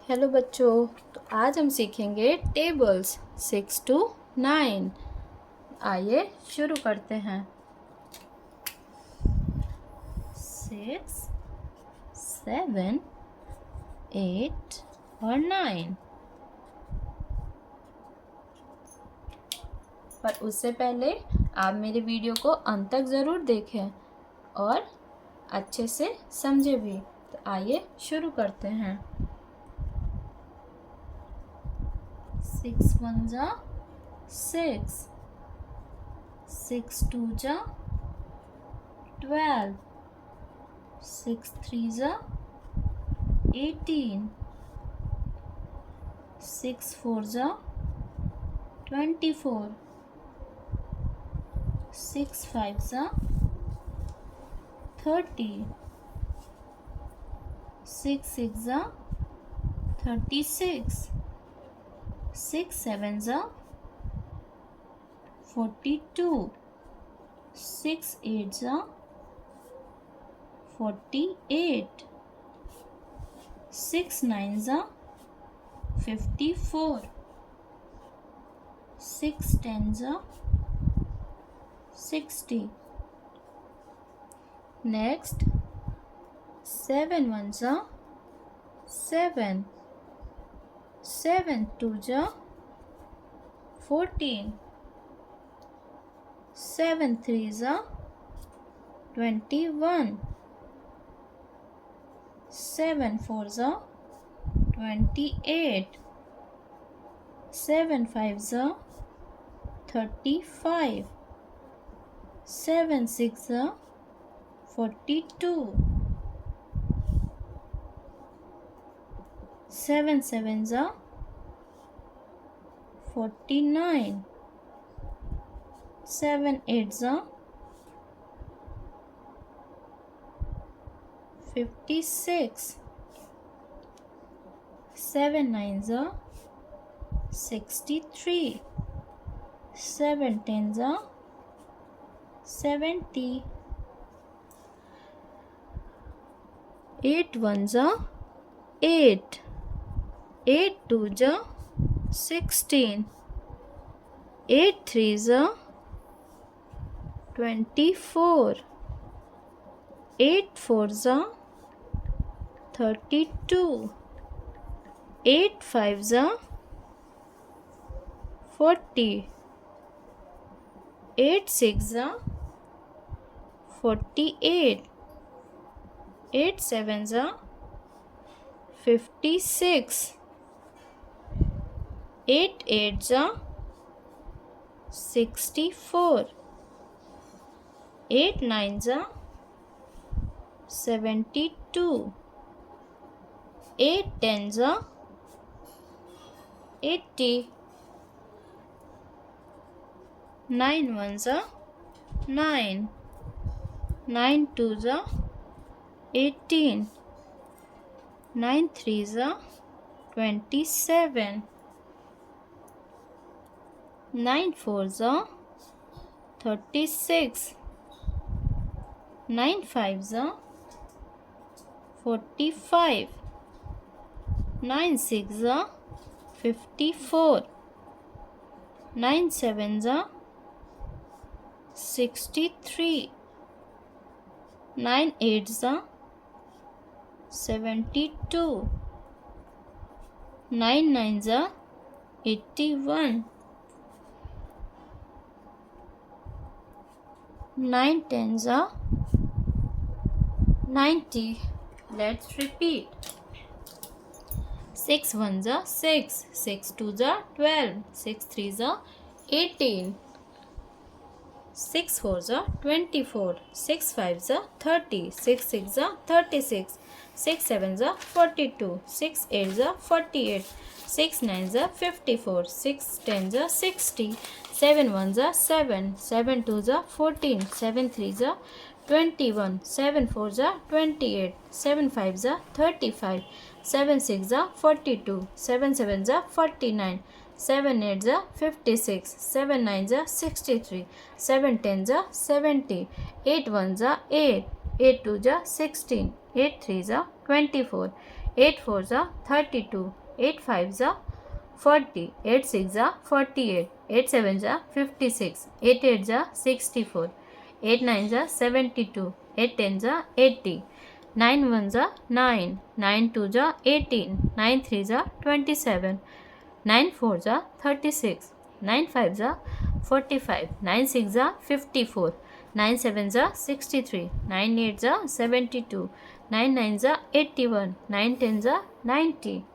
Hello बच्चों। तो आज हम सीखेंगे टेबल्स 6 to 9। आइए शुरू करते हैं। 6, 7, 8 और 9। पर उससे पहले आप मेरे वीडियो को अंत तक ज़रूर देखें और अच्छे से समझे भी। तो आइए शुरू करते हैं। 6 1 जा 6, 6 2 जा 12, 6 3 जा 18, 6 4 जा 24, 6 5 जा 30, 6 6 जा 36, 6 7 जा 42, 6 8 जा 48, 6 9 जा 54, 6 10 जा 60. Next, 7 1 जा 7, 7 2 जा 14, 7 3 जा 21, 7 4 जा 28, 7 5 जा 35, 7 6 जा 42, 7 7 जा 49, 7 8 जा 56, 7 9 जा 63, 7 10 जा 70, 8 1 जा 8, 8 2 जा 16, 8 3 जा 24, 8 4 जा 32, 8 5 जा 40, 8 6 जा 48, 8 7 जा 56, 8 8 जा 64, 8 9 जा 72, 8 10 जा 80, 9 1 जा 9, 9 2 जा 18, 9 3 जा 27, 9 4 जा 36, 9 5 जा 45, 9 6 जा 54, 9 7 जा 63, 9 8 जा 72, 9 9 जा 81, 9 10 जा 90. Let's repeat. 6 1 जा 6, 6 2 जा 12, 6 3 जा 18, 6 4 जा 24, 6 5 जा 30, 6 6 जा 36, 6 7 जा 42, 6 8 जा 48, 6 9 जा 54, 6 10 जा 60, 7 1 जा 7, 7 2 जा 14, 7 3 जा 21, 7 4 जा 28, 7 5 जा 35, 7 6 जा 42, 7 7 जा 49, 7 8 जा 56, 7 9 जा 63, 7 10 जा 70, 8 1 जा 8, 8 2 जा 16, 8 3 जा 24, 8 4s are 32, 8 5s are 40, 8 6s are 48, 8 7s are 56, 8 8s are 64, 8 9s are 72, 8 10s are 80, 9 1s are 9, 9 2s are 18, 9 3s are 27, 9 4s are 36, 9 5s are 45, 9 6s are 54, 9 7s are 63, 9 8s are 72, 9 9s are 81, 9 10s are 90,